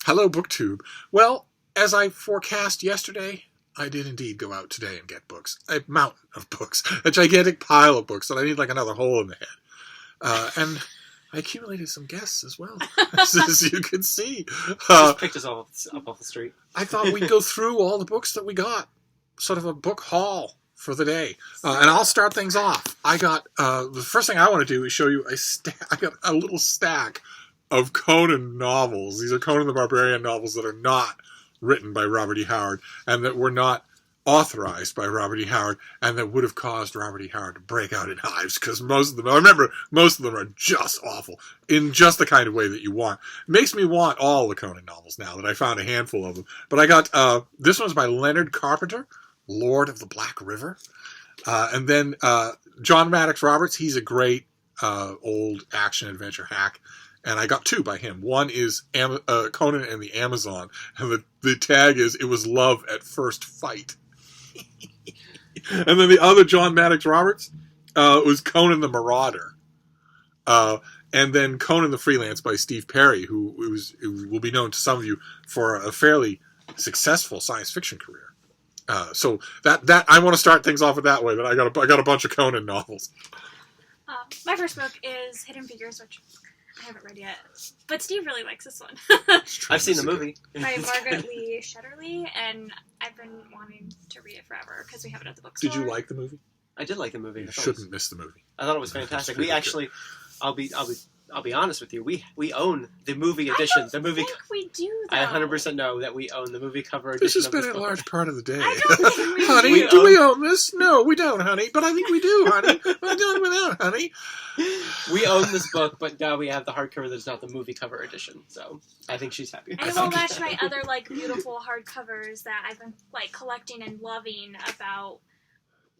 Hello, BookTube. Well, as I forecast yesterday, I did indeed go out today and get books. A mountain of books. A gigantic pile of books that I need like another hole in the head. And I accumulated some guests as well, as you can see. Just picked us all up off the street. I thought we'd go through all the books that we got. Sort of a book haul for the day. And I'll start things off. I got, the first thing I want to do is show you I got a little stack of Conan novels. These are Conan the Barbarian novels that are not written by Robert E. Howard and that were not authorized by Robert E. Howard and that would have caused Robert E. Howard to break out in hives because most of them are just awful in just the kind of way that you want. It makes me want all the Conan novels now that I found a handful of them. But I got, this one's by Leonard Carpenter, Lord of the Black River. And then John Maddox Roberts, he's a great old action-adventure hack. And I got two by him. One is Conan and the Amazon. And the tag is, it was love at first fight. And then the other John Maddox Roberts was Conan the Marauder. And then Conan the Freelance by Steve Perry, who will be known to some of you for a fairly successful science fiction career. So that I want to start things off with that way. But I got a bunch of Conan novels. My first book is Hidden Figures, which I haven't read yet, but Steve really likes this one. I've seen the movie. By Margaret Lee Shetterly, and I've been wanting to read it forever because we have it at the bookstore. Did you like the movie? I did like the movie. You shouldn't miss the movie. I thought it was fantastic. We actually, I'll be honest with you. We own the movie edition. I think we do. Though. I 100% know that we own the movie cover edition. This has been a large part of the day. I don't think we honey, do we own this? No, we don't, honey. But I think we do, honey. We're doing without, honey. We own this book, but now we have the hardcover that's not the movie cover edition. So I think she's happy. And it will match my other beautiful hardcovers that I've been collecting and loving about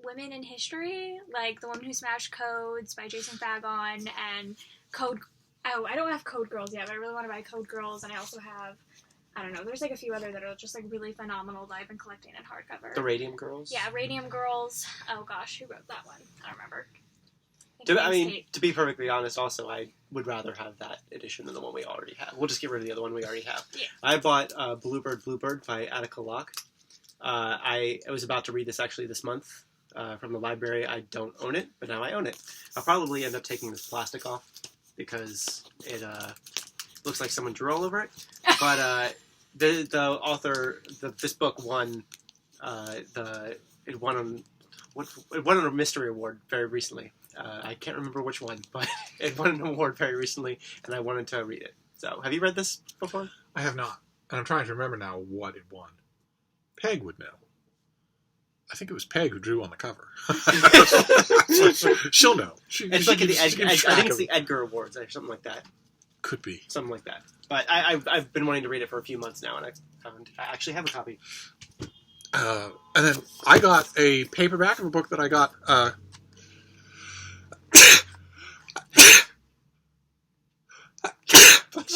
women in history, like The Woman Who Smashed Codes by Jason Fagon and Code. Oh, I don't have Code Girls yet, but I really want to buy Code Girls, and I also have, I don't know, there's a few other that are just really phenomenal that I've been collecting in hardcover. The Radium Girls? Yeah, Radium Girls. Oh gosh, who wrote that one? I don't remember. To be perfectly honest, also, I would rather have that edition than the one we already have. We'll just get rid of the other one we already have. Yeah. I bought Bluebird by Attica Locke. I was about to read this actually this month from the library. I don't own it, but now I own it. I'll probably end up taking this plastic off because it looks like someone drew all over it. But the author, this book won it won a mystery award very recently. I can't remember which one, but it won an award very recently, and I wanted to read it. So, have you read this before? I have not. And I'm trying to remember now what it won. Peg would know. I think it was Peg who drew on the cover. She'll know. I think it's the Edgar Awards or something like that. Could be. Something like that. But I've been wanting to read it for a few months now, and I actually have a copy. And then I got a paperback of a book that I got...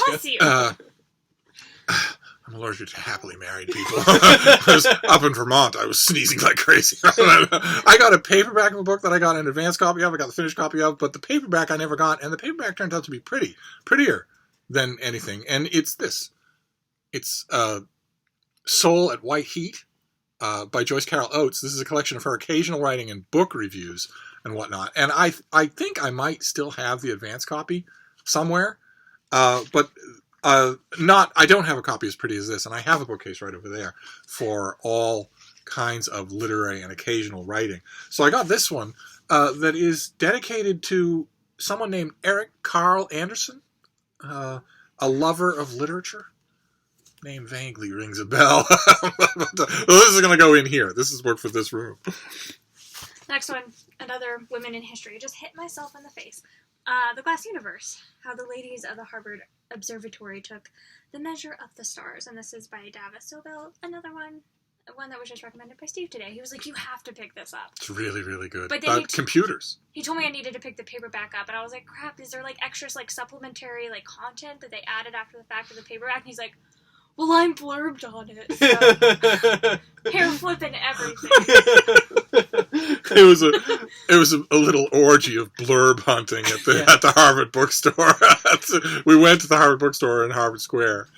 Bless you. I'm allergic to happily married people. I was up in Vermont. I was sneezing like crazy. I got a paperback of a book that I got an advance copy of. I got the finished copy of, but the paperback I never got, and the paperback turned out to be prettier than anything. And it's this. It's Soul at White Heat by Joyce Carol Oates. This is a collection of her occasional writing and book reviews and whatnot. And I think I might still have the advance copy somewhere. But I don't have a copy as pretty as this, and I have a bookcase right over there for all kinds of literary and occasional writing. So I got this one that is dedicated to someone named Eric Carl Anderson, a lover of literature. Name vaguely rings a bell. This is going to go in here. This is work for this room. Next one, another women in history. Just hit myself in the face. The Glass Universe, how the ladies of the Harvard Observatory took the measure of the stars. And this is by Davis Sobel, another one that was just recommended by Steve today. He was like, you have to pick this up. It's really, really good. But then computers. He told me I needed to pick the paperback up, and I was like, crap, is there extras, supplementary, content that they added after the fact of the paperback? And he's like, well, I'm blurbed on it, so hair flipping everything. It was a little orgy of blurb hunting at the Harvard bookstore. We went to the Harvard bookstore in Harvard Square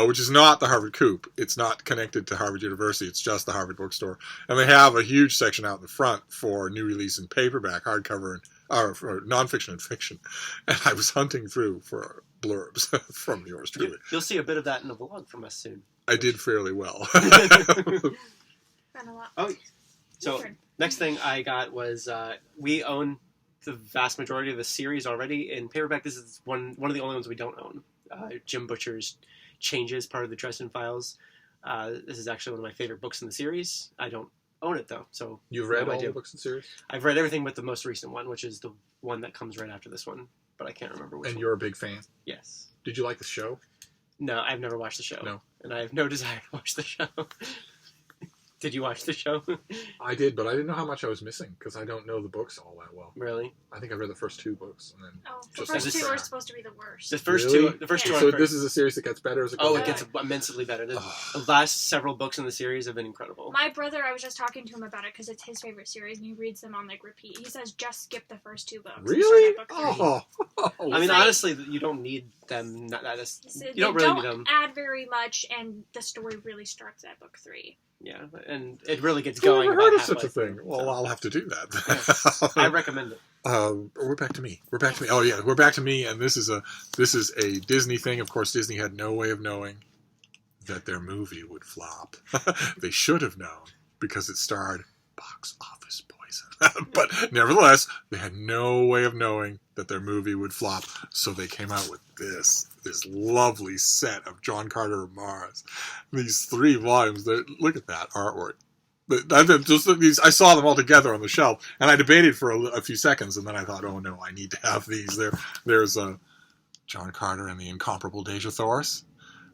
which is not the Harvard Coop. It's not connected to Harvard University. It's just the Harvard Bookstore. And they have a huge section out in the front for new release in paperback, hardcover, or for nonfiction and fiction. And I was hunting through for blurbs from yours truly. You'll see a bit of that in the vlog from us soon. I did fairly well. Ran a lot. Oh, so next thing I got was we own the vast majority of the series already in paperback. This is one of the only ones we don't own. Jim Butcher's Changes, part of the Dresden Files. This is actually one of my favorite books in the series. I don't own it though, so You've read all the books in the series? I've read everything but the most recent one, which is the one that comes right after this one, but I can't remember which one. And you're a big fan? Yes. Did you like the show? No, I've never watched the show. No. And I have no desire to watch the show. Did you watch the show? I did, but I didn't know how much I was missing because I don't know the books all that well. Really? I think I read the first 2 books, and then The first 2 are supposed to be the worst. The first Really? two. The first two. So Are this is a series that gets better as it goes. Oh, on? it gets immensely better. The last several books in the series have been incredible. My brother, I was just talking to him about it because it's his favorite series, and he reads them on repeat. He says just skip the first 2 books. Really? And start at book 3. Oh. I mean, like- honestly, you don't need them. You don't really need them. Add very much, and the story really starts at book 3. Yeah, and it really gets I've going. never heard of about such a halfway thing. through, Well, so. I'll have to do that. I recommend it. We're back to me. Oh yeah, we're back to me, and this is a Disney thing. Of course, Disney had no way of knowing that their movie would flop. They should have known because it starred box office poison. But nevertheless, they had no way of knowing that their movie would flop, so they came out with this lovely set of John Carter of Mars. These 3 volumes. Look at that artwork. I saw them all together on the shelf, and I debated for a few seconds, and then I thought, oh no, I need to have these. There's John Carter and the incomparable Deja Thoris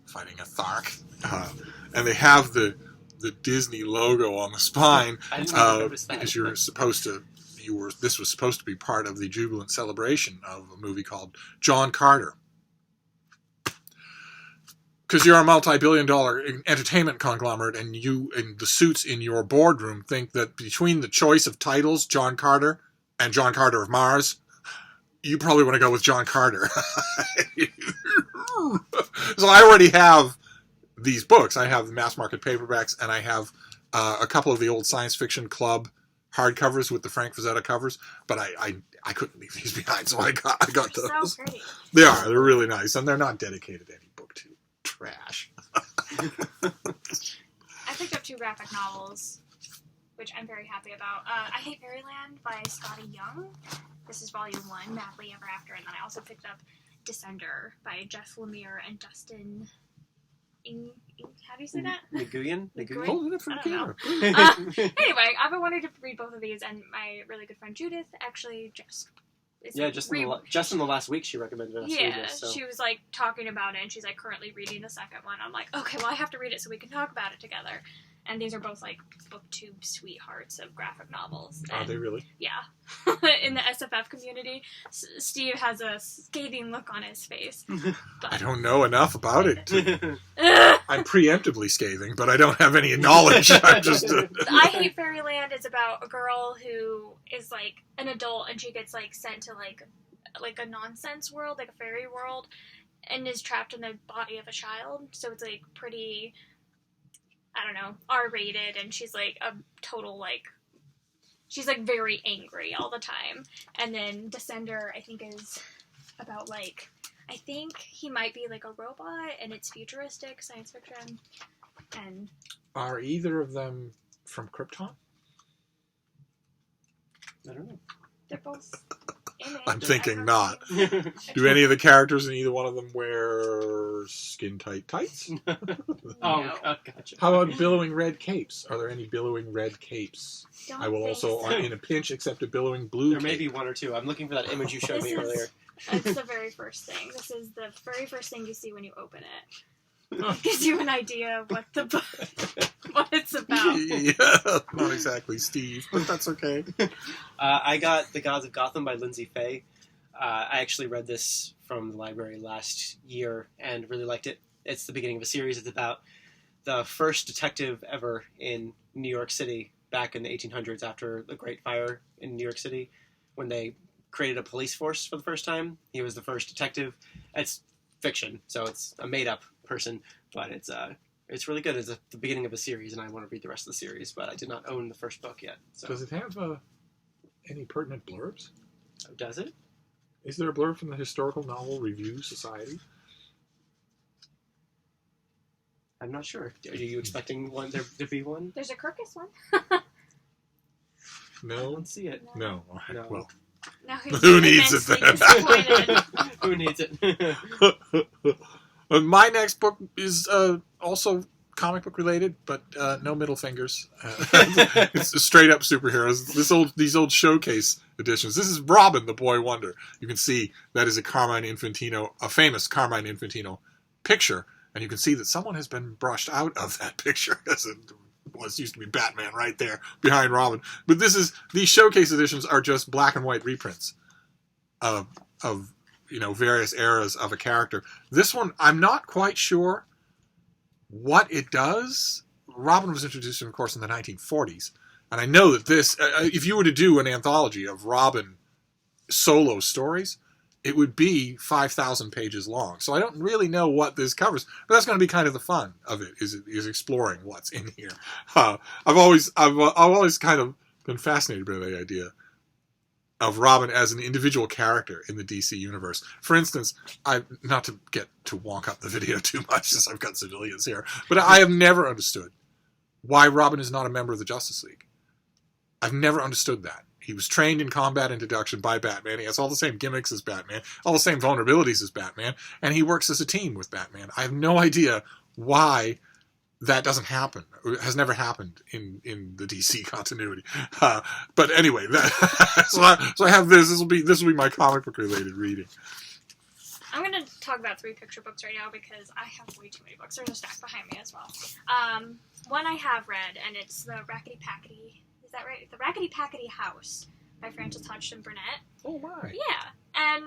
fighting a Thark, and they have the Disney logo on the spine. I didn't even notice that. Because this was supposed to be part of the jubilant celebration of a movie called John Carter. Because you're a multi-billion-dollar entertainment conglomerate, and you and the suits in your boardroom think that between the choice of titles, John Carter and John Carter of Mars, you probably want to go with John Carter. So I already have these books. I have the mass market paperbacks, and I have a couple of the old Science Fiction Club hardcovers with the Frank Frazetta covers, but I couldn't leave these behind, so I got those. So pretty. They're really nice, and they're not dedicated to any book to trash. I picked up 2 graphic novels, which I'm very happy about. I Hate Fairyland by Scotty Young. This is volume 1, Madly Ever After, and then I also picked up Descender by Jeff Lemire and Dustin. How do you say that? Nguyen? Hold it for the I don't camera. Anyway, I've been wanting to read both of these, and my really good friend Judith actually just just in the last week she recommended us read yeah, this. So. she was like talking about it, and she's like currently reading the second one. I'm like, okay, well I have to read it so we can talk about it together. And these are both like booktube sweethearts of graphic novels. Are they really? Yeah. In the SFF community, Steve has a scathing look on his face. I don't know enough about it. I'm preemptively scathing, but I don't have any knowledge. I'm just. I Hate Fairyland is about a girl who is like an adult, and she gets like sent to like a nonsense world, like a fairy world, and is trapped in the body of a child. So it's like pretty, I don't know, R-rated, and she's like a total like, she's like very angry all the time. And then Descender, I think, is about like, I think he might be like a robot, and it's futuristic science fiction. And Are either of them from Krypton? I don't know. they're both image. I'm thinking not. Oh, Do any of the characters in either one of them wear skin-tight tights? Oh, gotcha. How about billowing red capes? Are there any billowing red capes? Don't I will think also, so. in a pinch, accept a billowing blue There may cape. be 1 or 2. I'm looking for that image you showed This me is- earlier. That's the very first thing. This is the very first thing you see when you open it. It gives you an idea of what the book, what it's about. Yeah, not exactly Steve, but that's okay. I got The Gods of Gotham by Lindsay Fay. I actually read this from the library last year and really liked it. It's the beginning of a series. It's about the first detective ever in New York City back in the 1800s after the Great Fire in New York City when they created a police force for the first time. He was the first detective. It's fiction, so it's a made-up person, but it's really good. It's the beginning of a series, and I want to read the rest of the series, but I did not own the first book yet. So. Does it have any pertinent blurbs? Does it? Is there a blurb from the Historical Novel Review Society? I'm not sure. Are you expecting there to be one? There's a Kirkus one. I No. don't see it. No. All right. No. Well, Now he's who needs it immensely then? disappointed. Who needs it? my next book is also comic book related, but no middle fingers. It's straight up superheroes. These old showcase editions. This is Robin, the Boy Wonder. You can see that is a famous Carmine Infantino picture, and you can see that someone has been brushed out of that picture. Used to be Batman right there behind Robin. But these showcase editions are just black and white reprints of various eras of a character. This one, I'm not quite sure what it does. Robin was introduced, of course, in the 1940s. And I know that this, if you were to do an anthology of Robin solo stories, it would be 5,000 pages long. So I don't really know what this covers, but that's going to be kind of the fun of it, is exploring what's in here. I've always kind of been fascinated by the idea of Robin as an individual character in the DC universe. For instance, not to get to wonk up the video too much, since I've got civilians here, but I have never understood why Robin is not a member of the Justice League. I've never understood that. He was trained in combat and deduction by Batman. He has all the same gimmicks as Batman, all the same vulnerabilities as Batman, and he works as a team with Batman. I have no idea why that doesn't happen. It has never happened in the DC continuity. But anyway, so I have this. This will be my comic book related reading. I'm going to talk about 3 picture books right now because I have way too many books. There's a stack behind me as well. One I have read, and it's the Rackety Packety. Is that right? The Rackety Packety House by Frances Hodgson Burnett. Oh my! Yeah, and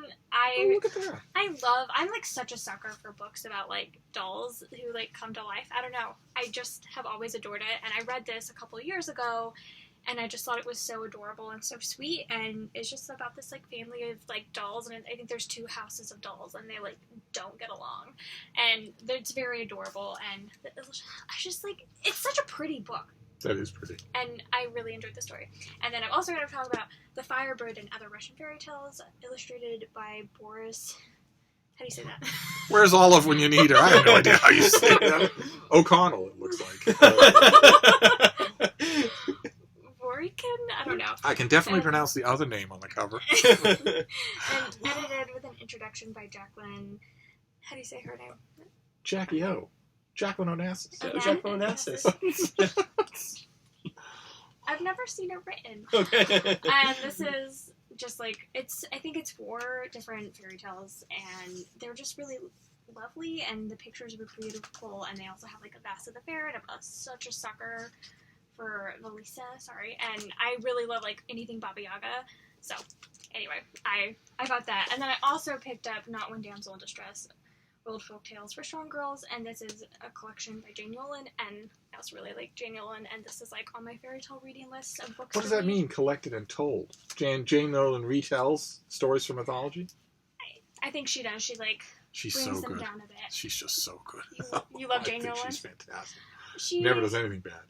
Look at that. I'm like such a sucker for books about like dolls who like come to life. I don't know. I just have always adored it, and I read this a couple of years ago, and I just thought it was so adorable and so sweet, and it's just about this like family of like dolls, and I think there's 2 houses of dolls, and they like don't get along, and it's very adorable, and I just like it's such a pretty book. That is pretty. And I really enjoyed the story. And then I'm also going to talk about The Firebird and Other Russian Fairy Tales, illustrated by Boris... How do you say that? Where's Olive when you need her? I have no idea how you say that. O'Connell, it looks like. Vorikin? I don't know. I can definitely pronounce the other name on the cover. And edited with an introduction by Jacqueline... How do you say her name? Jackie O. Jacqueline Onassis. Jacqueline Onassis. I've never seen it written. Okay. And this is just like, I think it's 4 different fairy tales, and they're just really lovely, and the pictures are beautiful, and they also have like a Vast of the Fair, and I'm such a sucker for Valisa, and I really love like anything Baba Yaga, so anyway, I got that. And then I also picked up Not One Damsel in Distress, Old Folk Tales for Strong Girls, and this is a collection by Jane Yolen, and I also really like Jane Yolen, and this is like on my fairy tale reading list of books. What does that mean, collected and told? Jane Yolen retells stories from mythology? I think she does. She like She's brings so them good. down a bit. She's just so good. You love I Jane think Yolen? She's fantastic. She Never does anything bad.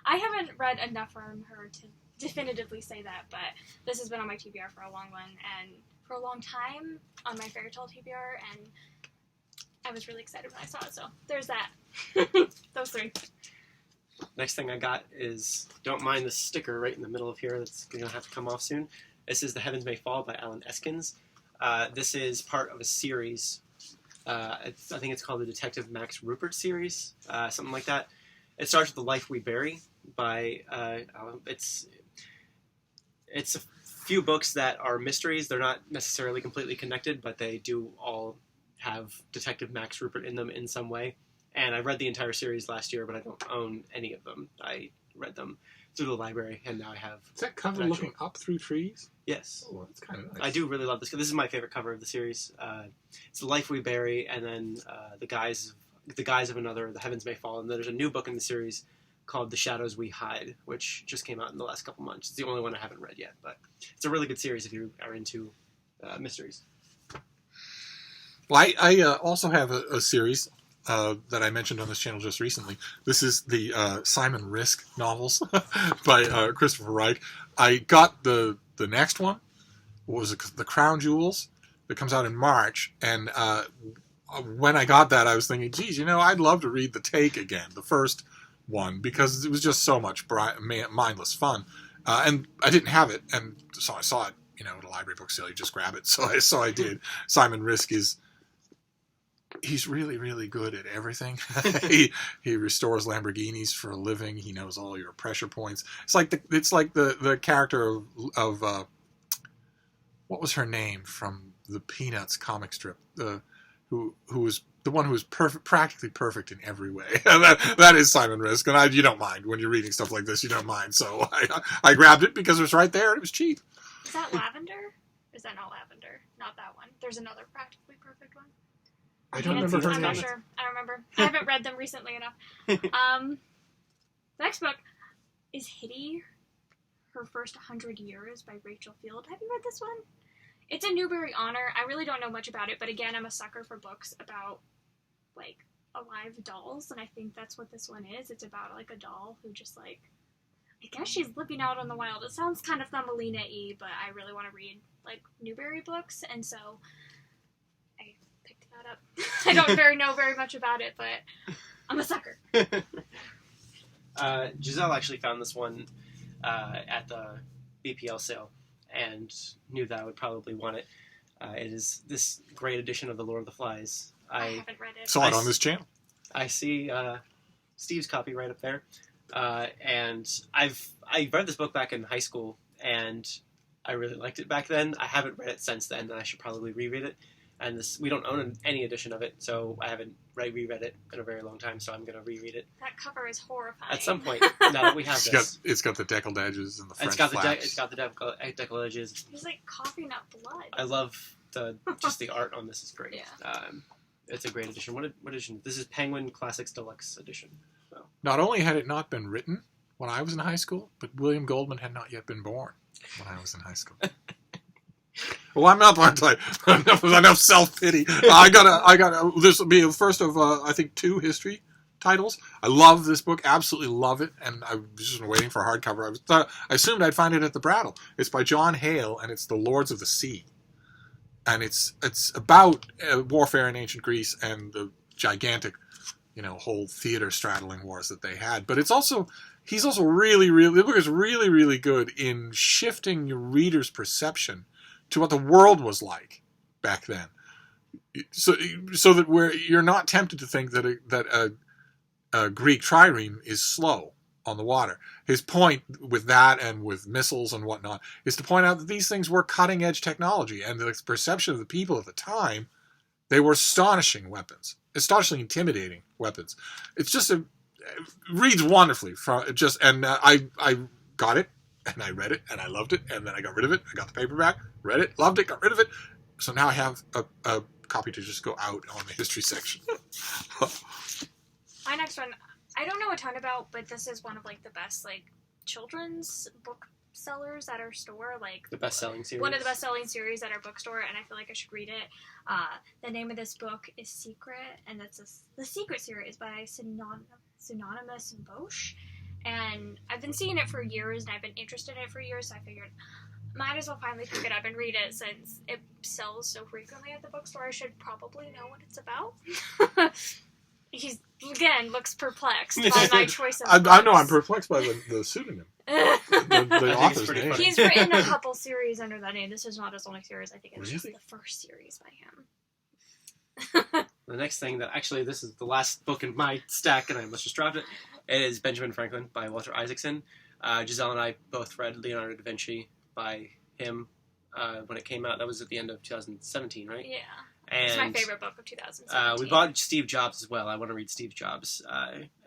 I haven't read enough from her to definitively say that, but this has been on my TBR for a long time on my fairy tale TBR, and I was really excited when I saw it, so there's that. Those 3. Next thing I got is, don't mind the sticker right in the middle of here that's going to have to come off soon. This is The Heavens May Fall by Alan Eskins. This is part of a series. I think it's called the Detective Max Rupert series, something like that. It starts with The Life We Bury by, it's a few books that are mysteries. They're not necessarily completely connected, but they do all have Detective Max Rupert in them in some way. And I read the entire series last year, but I don't own any of them. I read them through the library, and now I have... Is that cover looking up through trees? Yes. Oh, that's kind of nice. I do really love this. This is my favorite cover of the series. It's The Life We Bury, and then The Guise of Another, The Heavens May Fall. And then there's a new book in the series called The Shadows We Hide, which just came out in the last couple months. It's the only one I haven't read yet, but it's a really good series if you are into mysteries. Well, I also have a series that I mentioned on this channel just recently. This is the Simon Risk novels by Christopher Wright. I got the next one. What was it? The Crown Jewels that comes out in March. And when I got that, I was thinking, geez, I'd love to read The Take again, the first one, because it was just so much mindless fun. And I didn't have it, and so I saw it, at a library book sale. You just grab it. So I did. Simon Risk he's really, really good at everything. he restores Lamborghinis for a living. He knows all your pressure points. It's like the character of what was her name from the Peanuts comic strip? Who was the one who was practically perfect in every way. that is Simon Risk, and you don't mind when you're reading stuff like this. You don't mind, so I grabbed it because it was right there and it was cheap. Is that Lavender? Is that not Lavender? Not that one. There's another practically perfect one. I don't remember her I'm name. not sure. I don't remember. I haven't read them recently enough. The next book is Hitty, Her First 100 Years by Rachel Field. Have you read this one? It's a Newbery Honor. I really don't know much about it, but again, I'm a sucker for books about, alive dolls, and I think that's what this one is. It's about, a doll who just, I guess she's living out in the wild. It sounds kind of Thumbelina-y, but I really want to read, Newbery books, and so I picked that up. I don't know very much about it, but I'm a sucker. Giselle actually found this one at the BPL sale and knew that I would probably want it. It is this great edition of The Lord of the Flies. I haven't read it. Saw it on this channel. I see Steve's copy right up there. And I read this book back in high school, and I really liked it back then. I haven't read it since then, and I should probably reread it. And we don't own any edition of it, so I haven't reread it in a very long time, so I'm going to reread it. That cover is horrifying. At some point, now that we have this. It's got the deckled edges and the French flaps. it's got the deckled edges. He's coughing up blood. I love just the art on this is great. Yeah. It's a great edition. What edition? This is Penguin Classics Deluxe edition. So. Not only had it not been written when I was in high school, but William Goldman had not yet been born when I was in high school. Well, I'm not going to tell you. Enough self-pity. I gotta. This will be the first of, I think, 2 history titles. I love this book. Absolutely love it. And I was just waiting for a hardcover. I assumed I'd find it at the Brattle. It's by John Hale, and it's The Lords of the Sea. And it's about warfare in ancient Greece and the gigantic, whole theater straddling wars that they had. But he's also really, really, the book is really, really good in shifting your reader's perception to what the world was like back then, so that you're not tempted to think that a Greek trireme is slow on the water. His point with that and with missiles and whatnot is to point out that these things were cutting edge technology, and the perception of the people at the time, they were astonishingly intimidating weapons. It's just it reads wonderfully I got it. And I read it, and I loved it, and then I got rid of it. I got the paperback, read it, loved it, got rid of it. So now I have a copy to just go out on the history section. My next one, I don't know a ton about, but this is one of the best children's book sellers at our store. The best-selling series. One of the best-selling series at our bookstore, and I feel like I should read it. The name of this book is Secret, and that's the Secret series by Synonymous Bosch. And I've been seeing it for years, and I've been interested in it for years, so I figured might as well finally pick it up and read it since it sells so frequently at the bookstore. I should probably know what it's about. He's, again, looks perplexed by my choice of I know, I'm perplexed by the pseudonym. the author's name. He's written a couple series under that name. This is not his only series. I think it's just the first series by him. The next thing this is the last book in my stack, and I must just dropped it. It is Benjamin Franklin by Walter Isaacson. Giselle and I both read Leonardo da Vinci by him when it came out. That was at the end of 2017, right? Yeah. And it's my favorite book of 2017. We bought Steve Jobs as well. I want to read Steve Jobs.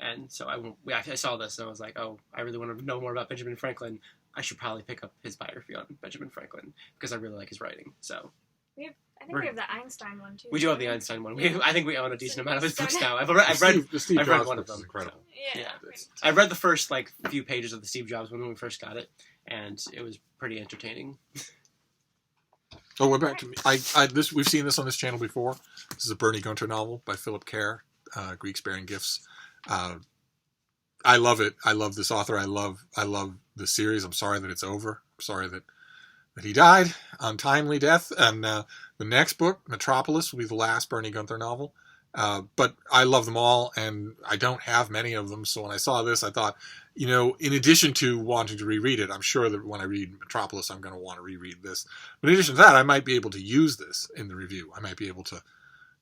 And so I saw this, and I was like, oh, I really want to know more about Benjamin Franklin. I should probably pick up his biography on Benjamin Franklin because I really like his writing. So I think we have the Einstein one, too. We do have the Einstein one. I think we own a decent amount of his books now. I've read one of them. Incredible. Yeah. I read the first few pages of the Steve Jobs one when we first got it, and it was pretty entertaining. Oh, we're back to me. We've seen this on this channel before. This is a Bernie Gunter novel by Philip Kerr, Greeks Bearing Gifts. I love it. I love this author. I love the series. I'm sorry that it's over. I'm sorry that he died, untimely death. And the next book, Metropolis, will be the last Bernie Gunter novel. But I love them all, and I don't have many of them. So when I saw this, I thought, in addition to wanting to reread it, I'm sure that when I read Metropolis, I'm going to want to reread this. But in addition to that, I might be able to use this in the review. I might be able to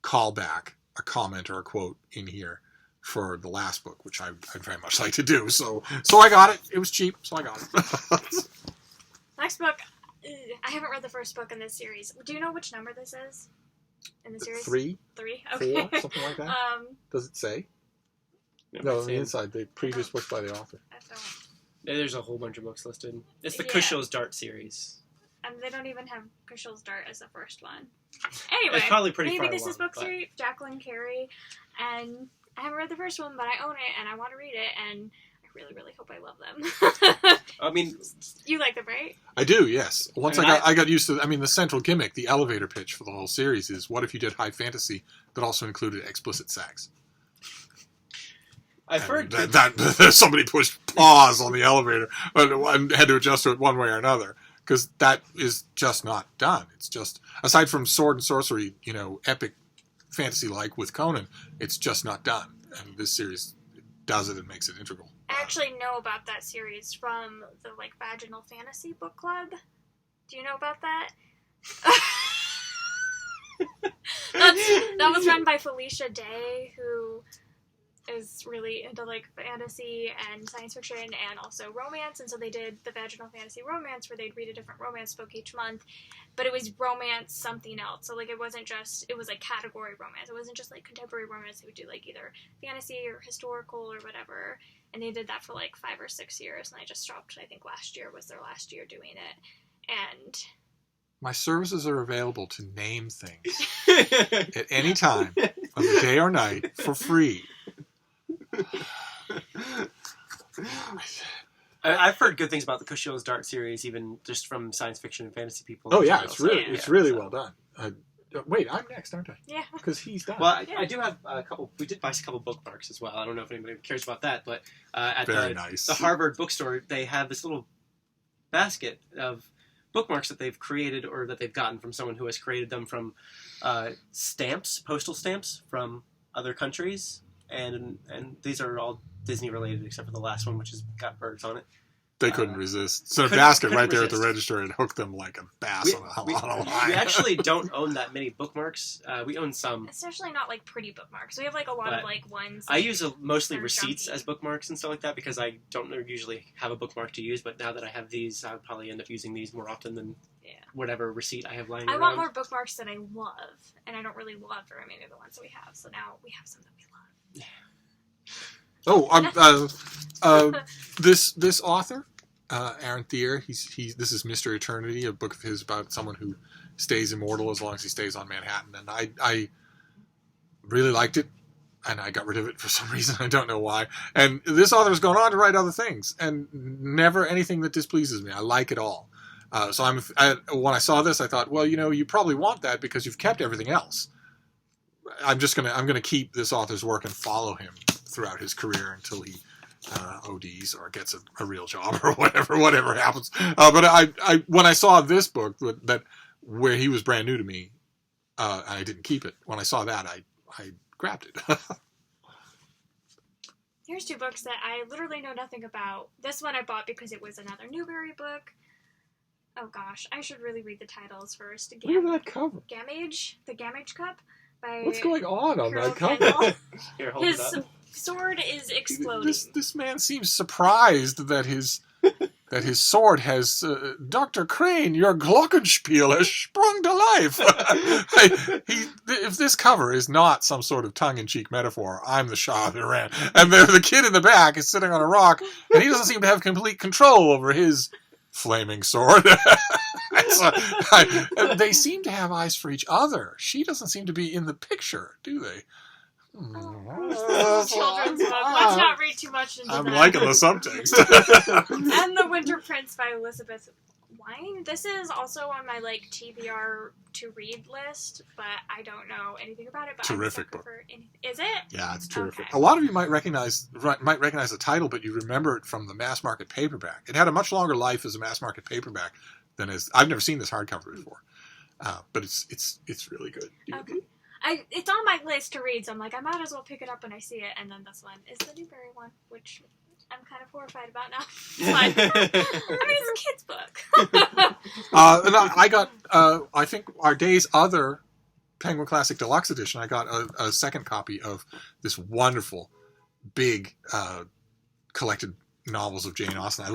call back a comment or a quote in here for the last book, which I'd very much like to do. So I got it. It was cheap, so I got it. Next book. I haven't read the first book in this series. Do you know which number this is in the series? 3? 3? Okay. 4? Something like that? Does it say? No, on the inside, the previous book by the author. I don't. There's a whole bunch of books listed. It's the Yeah. Cushill's Dart series. And they don't even have Cushill's Dart as the first one. Anyway, It's probably pretty maybe far this is along, book but- 3, Jacqueline Carey, and I haven't read the first one, but I own it, and I want to read it, and I really, really hope I love them. I mean, You like them, right? I do, yes. Once I mean, I got used to. The central gimmick, the elevator pitch for the whole series is: what if you did high fantasy that also included explicit sex? I've heard that somebody pushed pause on the elevator and had to adjust to it one way or another, because that is just not done. It's just, aside from sword and sorcery, epic fantasy like with Conan, it's just not done. And this series does it and makes it integral. I actually know about that series from the Vaginal Fantasy Book Club. Do you know about that? That was run by Felicia Day, who is really into fantasy and science fiction and also romance, and so they did the Vaginal Fantasy Romance, where they'd read a different romance book each month, but it was romance something else. So it wasn't just, it was category romance. It wasn't just contemporary romance. They would do either fantasy or historical or whatever, and they did that for 5 or 6 years, and I just stopped. I think last year was their last year doing it, and My services are available to name things at any time of the day or night for free. I've heard good things about the Cushill's Dart series, even just from science fiction and fantasy people. Oh yeah, So, it's really well done. Wait, I'm next, aren't I? yeah. Because he's done. Well, I do have a couple. We did buy a couple bookmarks as well. I don't know if anybody cares about that, but at Very nice. the Harvard bookstore, they have this little basket of bookmarks that they've created or that they've gotten from someone who has created them from stamps, postal stamps from other countries, and these are all Disney related except for the last one, which has got birds on it. They couldn't resist. So a couldn't- basket couldn't right there at the resist. register and hooked them like a bass on a line. We actually don't own that many bookmarks. We own some. Especially not pretty bookmarks. We have a lot of But ones. I use mostly They're receipts junky. as bookmarks and stuff like that because I don't usually have a bookmark to use. But now that I have these, I would probably end up using these more often than whatever receipt I have lying I around. want more bookmarks that I love, and I don't really love very many of the ones that we have. So now we have some that we love. This author, Aaron Thier, this is Mr. Eternity, a book of his about someone who stays immortal as long as he stays on Manhattan, and I really liked it, and I got rid of it for some reason. I don't know why. And this author's gone on to write other things, and never anything that displeases me. I like it all. So when I saw this, I thought, well, you probably want that because you've kept everything else. I'm gonna keep this author's work and follow him throughout his career until he ODs or gets a real job or whatever happens. But I when I saw this book that where he was brand new to me, I didn't keep it. When I saw that, I grabbed it. Here's two books that I literally know nothing about. This one I bought because it was another Newbery book. Oh gosh, I should really read the titles first. Look at that cover. Gamage, the Gamage Cup by What's going on Carol that cover? Kendall. Here, hold it His up. sword is exploding. This man seems surprised that his sword has Dr. Crane, your glockenspiel has sprung to life. If this cover is not some sort of tongue-in-cheek metaphor, I'm the Shah of Iran. And the kid in the back is sitting on a rock, and he doesn't seem to have complete control over his flaming sword. They seem to have eyes for each other. She doesn't seem to be in the picture, do they? Children's book. Let's not read too much into I'm that. liking the subtext. And The Winter Prince by Elizabeth Wine. This is also on my like TBR to read list, but I don't know anything about it. But Terrific book. Is it? Yeah, it's terrific. Okay. A lot of you might recognize the title, but you remember it from the mass market paperback. It had a much longer life as a mass market paperback than as I've never seen this hardcover before, but it's really good. Okay. It's on my list to read, so I'm like, I might as well pick it up when I see it. And then this one is the Newbery one, which I'm kind of horrified about now. But, I mean, it's a kid's book. And I got, I think, our day's other Penguin Classic Deluxe Edition, I got a second copy of this wonderful, big, collected novels of Jane Austen. I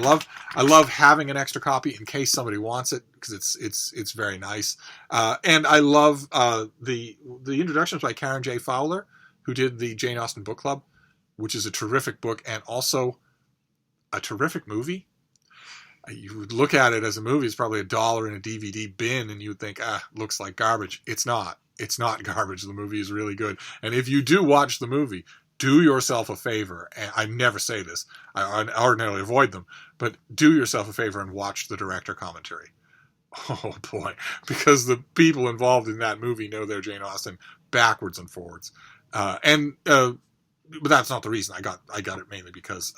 love having an extra copy in case somebody wants it, because it's very nice. And I love the introductions by Karen J. Fowler, who did the Jane Austen Book Club, which is a terrific book and also a terrific movie. You would look at it as a movie, it's probably $1 in a DVD bin, and you would think, looks like garbage. It's not. It's not garbage. The movie is really good. And if you do watch the movie, do yourself a favor, and I never say this, I ordinarily avoid them, but do yourself a favor and watch the director commentary. Oh boy, because the people involved in that movie know their Jane Austen backwards and forwards. But that's not the reason. I got it mainly because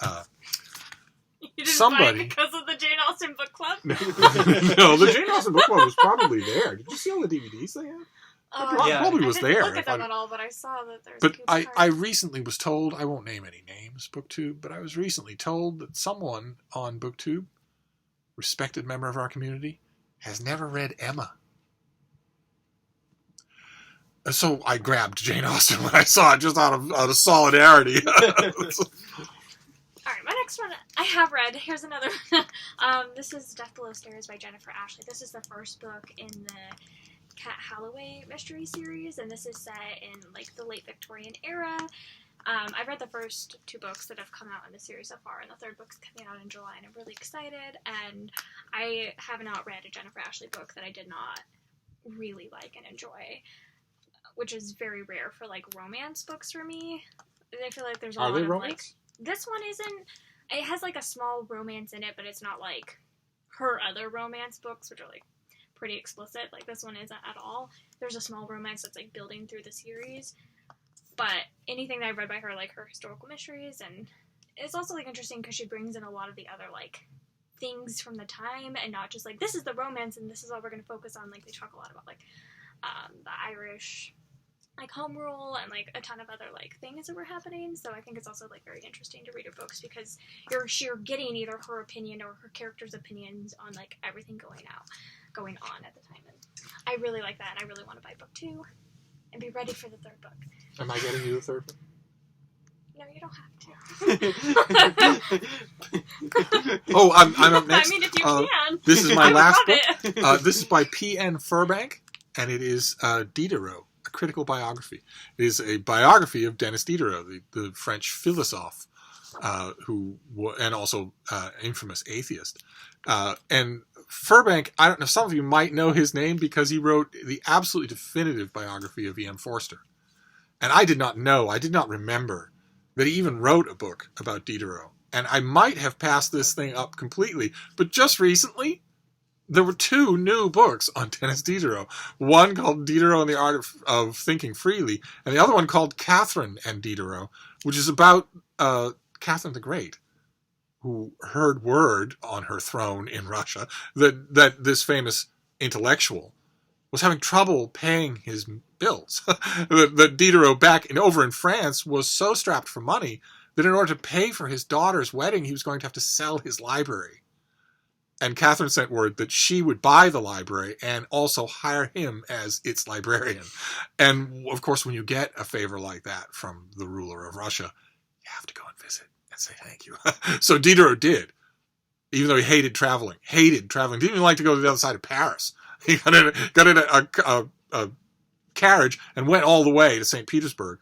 You didn't somebody buy it because of the Jane Austen Book Club? No, the Jane Austen Book Club was probably there. Did you see all the DVDs they had? Probably was I there. didn't look at them at all, but I saw that there's. But I recently was told, I won't name any names, BookTube, but I was recently told that someone on BookTube, respected member of our community, has never read Emma. So I grabbed Jane Austen when I saw it, just out of solidarity. All right, my next one I have read. Here's another one. This is Death Below Stairs by Jennifer Ashley. This is the first book in the Cat Halloway mystery series, and this is set in like the late Victorian era. I've read the first 2 books that have come out in the series so far, and the third book's coming out in July, and I'm really excited. And I have not read a Jennifer Ashley book that I did not really like and enjoy, which is very rare for like romance books for me. I feel like there's a lot of romance? Like this one isn't. It has like a small romance in it, but it's not like her other romance books, which are like pretty explicit. Like this one isn't at all. There's a small romance that's like building through the series, but anything that I've read by her, like her historical mysteries, and it's also like interesting because she brings in a lot of the other like things from the time, and not just like this is the romance and this is all we're going to focus on. Like they talk a lot about like the Irish like home rule and like a ton of other like things that were happening. So I think it's also like very interesting to read her books because you're getting either her opinion or her character's opinions on like everything going on at the time. And I really like that, and I really want to buy book 2 and be ready for the third book. Am I getting you the third book? No, you don't have to. Oh, I'm up next. I mean, if you can. This is my last book. It. This is by P.N. Furbank, and it is Diderot, a critical biography. It is a biography of Denis Diderot, the French philosophe, and also infamous atheist. And Furbank, I don't know, some of you might know his name because he wrote the absolutely definitive biography of E.M. Forster. And I did not remember that he even wrote a book about Diderot. And I might have passed this thing up completely, but just recently, there were 2 new books on Denis Diderot. One called Diderot and the Art of Thinking Freely, and the other one called Catherine and Diderot, which is about Catherine the Great, who heard word on her throne in Russia that this famous intellectual was having trouble paying his bills. that Diderot over in France was so strapped for money that in order to pay for his daughter's wedding, he was going to have to sell his library. And Catherine sent word that she would buy the library and also hire him as its librarian. And of course, when you get a favor like that from the ruler of Russia, you have to go and visit and say thank you. So Diderot did, even though he hated traveling, didn't even like to go to the other side of Paris. He got in a carriage and went all the way to St. Petersburg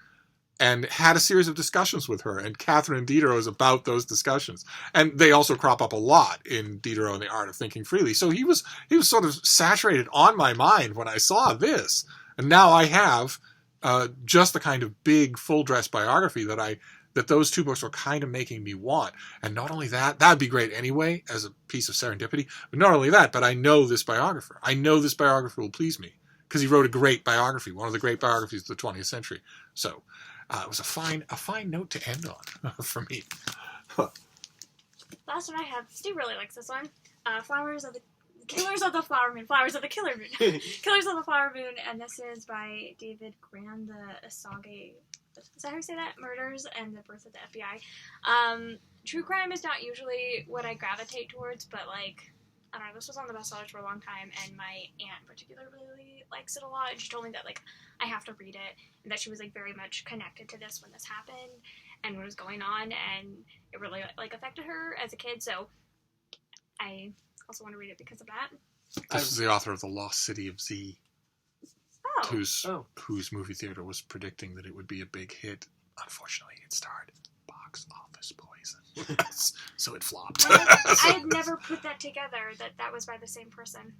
and had a series of discussions with her. And Catherine and Diderot is about those discussions. And they also crop up a lot in Diderot and the Art of Thinking Freely. So he was sort of saturated on my mind when I saw this. And now I have just the kind of big, full-dress biography that those two books were kind of making me want. And not only that, that'd be great anyway, as a piece of serendipity, but not only that, but I know this biographer. I know this biographer will please me, because he wrote a great biography, one of the great biographies of the 20th century. So it was a fine note to end on for me. Last one I have. Steve really likes this one. Killers of the Flower Moon. Flowers of the Killer Moon. Killers of the Flower Moon, and this is by David Grand, the Asage. Is that how you say that? Murders and the Birth of the FBI. True crime is not usually what I gravitate towards, but like, I don't know, this was on the bestsellers for a long time, and my aunt in particular really likes it a lot, and she told me that like I have to read it, and that she was like very much connected to this when this happened and what was going on, and it really like affected her as a kid, so I also want to read it because of that. This is the author of The Lost City of Z, Oh. whose movie theater was predicting that it would be a big hit. Unfortunately, it starred box office poison, so it flopped. I had never put that together, that was by the same person.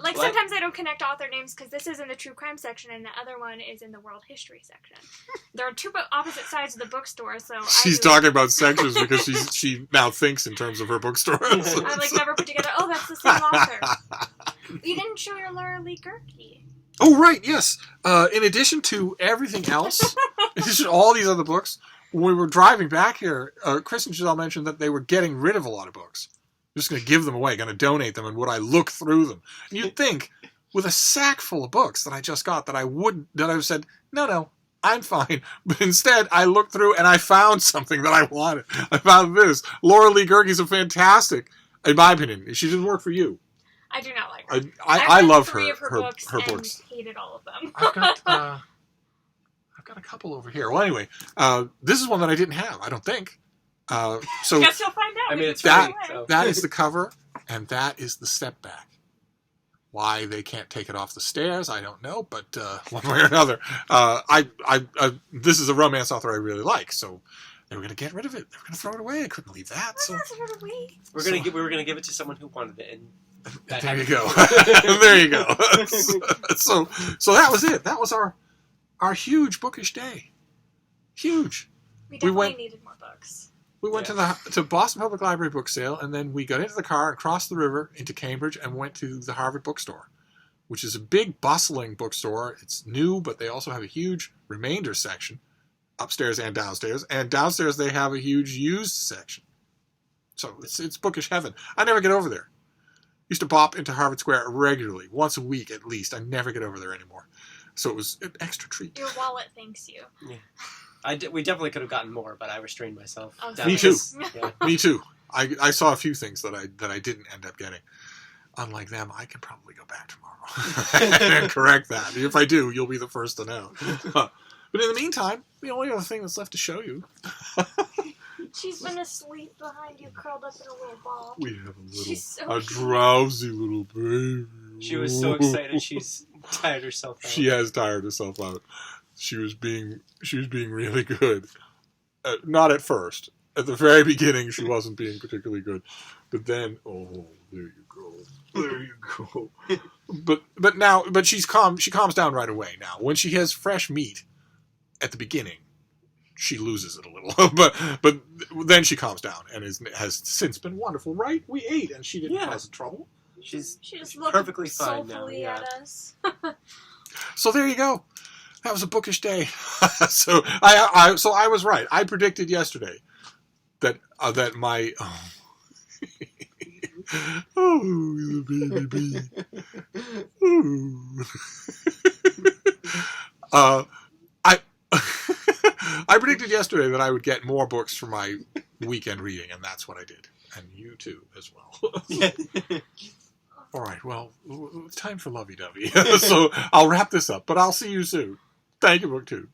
Like, What? sometimes I don't connect author names because this is in the true crime section and the other one is in the world history section. There are two opposite sides of the bookstore, so She's talking about sections because she now thinks in terms of her bookstore. I like never put together, oh, that's the same author. You didn't show your Laura Lee Gerke. Oh, right, yes. In addition to everything else, in addition to all these other books, when we were driving back here, Chris and Giselle mentioned that they were getting rid of a lot of books. Just going to give them away, going to donate them, and would I look through them? And you'd think, with a sack full of books that I just got, that I would have said, no, I'm fine. But instead, I looked through and I found something that I wanted. I found this. Laura Lee Gerke's a fantastic, in my opinion. She didn't work for you. I do not like her. I love three her. of her books her and books. hated all of them. I've got a couple over here. Well, anyway, this is one that I didn't have. I don't think. So Guess you'll find out. I mean, when it's you that- give it away. so. that is the cover, and that is the step back. Why they can't take it off the stairs, I don't know, but one way or another, this is a romance author I really like, so they were going to get rid of it. They were going to throw it away. I couldn't leave that. So That's sort of weird. We were gonna give it to someone who wanted it, and that there you happened. go. There you go. So that was it. That was our huge bookish day. Huge. We definitely went- needed more books. We went to Boston Public Library book sale, and then we got into the car and crossed the river into Cambridge and went to the Harvard bookstore, which is a big, bustling bookstore. It's new, but they also have a huge remainder section, upstairs and downstairs. And downstairs they have a huge used section. So it's bookish heaven. I never get over there. Used to bop into Harvard Square regularly, once a week at least. I never get over there anymore. So it was an extra treat. Your wallet thanks you. We definitely could have gotten more, but I restrained myself. Oh, Down Me to too. this- Yeah. Me too. I saw a few things that I didn't end up getting. Unlike them, I can probably go back tomorrow and correct that. If I do, you'll be the first to know. But in the meantime, the only other thing that's left to show you, She's been asleep behind you, curled up in a little ball. we have She's so a cute. drowsy little baby. She was so excited. She's tired herself out. She has tired herself out. She was being really good. Not at first. At the very beginning, she wasn't being particularly good. But then, oh, there you go. There you go. But she's calm. She calms down right away now. When she has fresh meat at the beginning, she loses it a little. but then she calms down and has since been wonderful. Right? We ate and she didn't cause trouble. She just She's looked perfectly fine now, soulfully yeah. at us. So there you go. That was a bookish day. So I was right. I predicted yesterday that my the baby bee. I predicted yesterday that I would get more books for my weekend reading, and that's what I did. And you too, as well. Yeah. All right, well, time for lovey-dovey. So I'll wrap this up, but I'll see you soon. Thank you, BookTube.